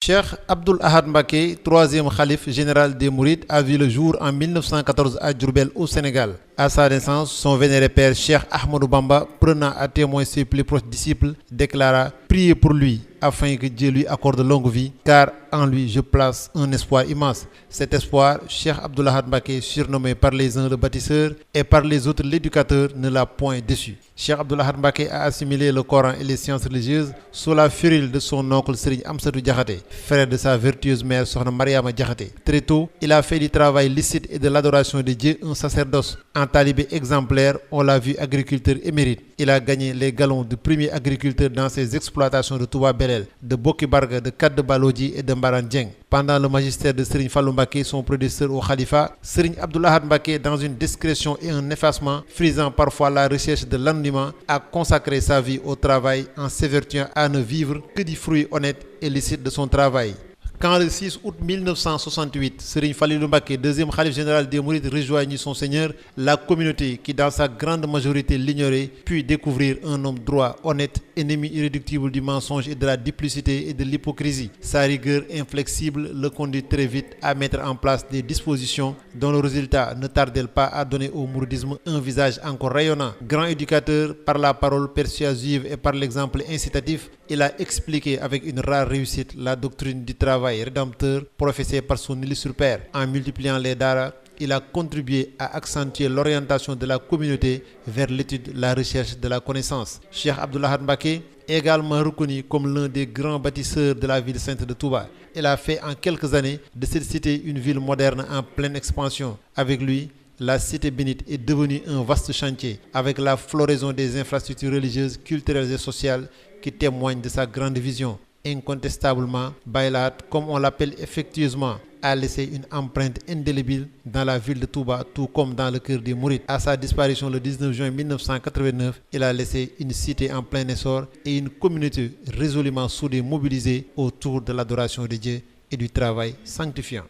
Cheikh Abdoul Ahad Mbacké, troisième khalife général des Mourides, a vu le jour en 1914 à Diourbel au Sénégal. À sa naissance, son vénéré père Cheikh Ahmadou Bamba, prenant à témoin ses plus proches disciples, déclara: priez pour lui afin que Dieu lui accorde longue vie, car en lui je place un espoir immense. Cet espoir, Cheikh Abdoul Ahad Mbacké, surnommé par les uns le bâtisseur et par les autres l'éducateur, ne l'a point déçu. Cheikh Abdoul Ahad Mbacké a assimilé le Coran et les sciences religieuses sous la férule de son oncle Serigne Amsatou Diakhaté, frère de sa vertueuse mère Sokhna Mariama Diakhaté. Très tôt, il a fait du travail licite et de l'adoration de Dieu un sacerdoce. En talibé exemplaire, on l'a vu agriculteur émérite. Il a gagné les galons de premier agriculteur dans ses exploitations de Touba Belel, de Boki Barga, de Kad de Balodji et de Mbaran Dieng. Pendant le magistère de Serigne Fallou Mbacké, son prédécesseur au khalifa, Serigne Abdoul Ahad Mbacké, dans une discrétion et un effacement, frisant parfois la recherche de l'anonymat, a consacré sa vie au travail en s'évertuant à ne vivre que du fruit honnête et licite de son travail. Quand le 6 août 1968, Serigne Fallilou Mbacké, deuxième khalife général des Mourides, rejoignit son Seigneur, la communauté, qui dans sa grande majorité l'ignorait, put découvrir un homme droit, honnête, ennemi irréductible du mensonge et de la duplicité et de l'hypocrisie. Sa rigueur inflexible le conduit très vite à mettre en place des dispositions dont le résultat ne tardait pas à donner au mouridisme un visage encore rayonnant. Grand éducateur, par la parole persuasive et par l'exemple incitatif, il a expliqué avec une rare réussite la doctrine du travail rédempteur professé par son illustre père. En multipliant les daara, il a contribué à accentuer l'orientation de la communauté vers l'étude, la recherche de la connaissance. Cheikh Abdoul Ahad Mbacké, également reconnu comme l'un des grands bâtisseurs de la ville sainte de Touba, il a fait en quelques années de cette cité une ville moderne en pleine expansion. Avec lui, la cité bénite est devenue un vaste chantier, avec la floraison des infrastructures religieuses, culturelles et sociales qui témoignent de sa grande vision. Incontestablement, Baye Lahat, comme on l'appelle affectueusement, a laissé une empreinte indélébile dans la ville de Touba, tout comme dans le cœur des Mourides. À sa disparition le 19 juin 1989, il a laissé une cité en plein essor et une communauté résolument soudée, mobilisée autour de l'adoration de Dieu et du travail sanctifiant.